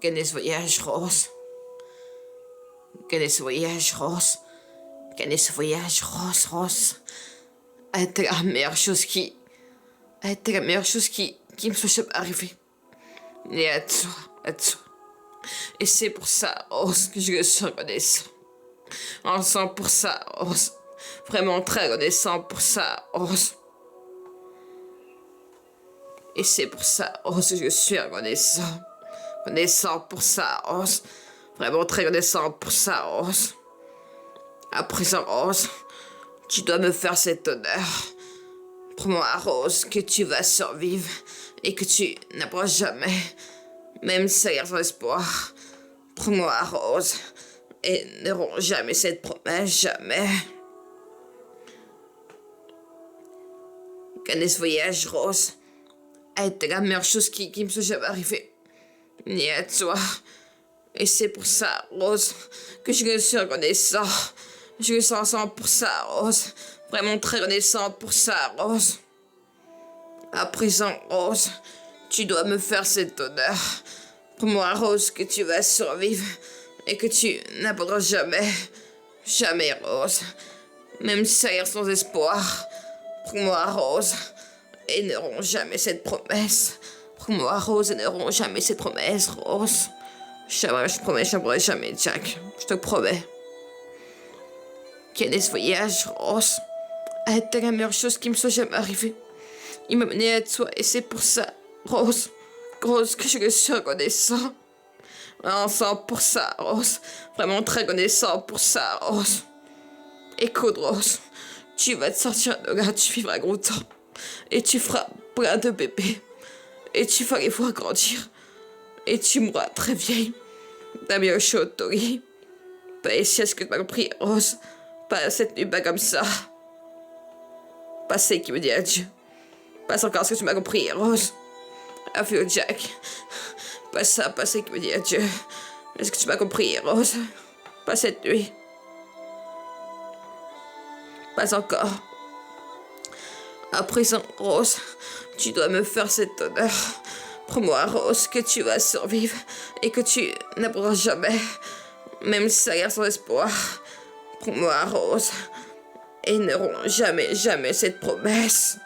Gagner ce voyage, Rose. Gagner ce voyage, Rose. Gagner ce voyage, Rose, Rose. A été la meilleure chose qui... A été la meilleure chose qui me soit jamais arrivée. Et à toi, à toi. Et c'est pour ça, Rose, que je le suis reconnaissant. En sang pour ça, Rose. Vraiment très reconnaissant pour ça, Rose. Et c'est pour ça, Rose, que je suis reconnaissant. Reconnaissant pour ça, Rose. Vraiment très reconnaissant pour ça, Rose. À présent, Rose, tu dois me faire cet honneur. Promets-moi, Rose, que tu vas survivre et que tu n'apprends jamais, même si il y a son espoir. Promets-moi, Rose, et ne romps jamais cette promesse, jamais. Gagner ce voyage, Rose, a été la meilleure chose qui me soit jamais arrivée. Ni à toi. Et c'est pour ça, Rose, que je le suis reconnaissant. Je le sens pour ça, Rose. Vraiment très reconnaissant pour ça, Rose. À présent, Rose, tu dois me faire cet honneur. Pour moi, Rose, que tu vas survivre et que tu n'abandonneras jamais. Jamais, Rose. Même si ça y est sans espoir. Pour moi, Rose, et ne romps jamais cette promesse. Pour moi, Rose, et ne romps jamais cette promesse, Rose. Jamais, je te promets, je n'abandonnerai jamais, Jack. Je te promets. Gagner ce voyage, Rose, a été la meilleure chose qui me soit jamais arrivée. Il m'a mené à toi et c'est pour ça, Rose, Rose, que je le suis reconnaissant. Ensemble pour ça, Rose. Vraiment très reconnaissant pour ça, Rose. Écoute, Rose, tu vas te sortir de là, tu vivras longtemps. Et tu feras plein de bébés. Et tu vas les voir grandir. Et tu mourras très vieille. T'as bien chaud, Tori. Pas ici, est-ce que tu m'as compris, Rose? Pas cette nuit, pas comme ça. Pas celle qui me dit adieu. Pas encore ce que tu m'as compris, Rose. Adieu, Jack. Pas ça, pas celle qui me dit adieu. Est-ce que tu m'as compris, Rose? Pas cette nuit. Pas encore. À présent, Rose, tu dois me faire cet honneur. Promets-moi, Rose, que tu vas survivre et que tu n'abandonneras jamais, même si ça a l'air sans espoir. Promets-moi, Rose, et ne romps jamais, jamais cette promesse.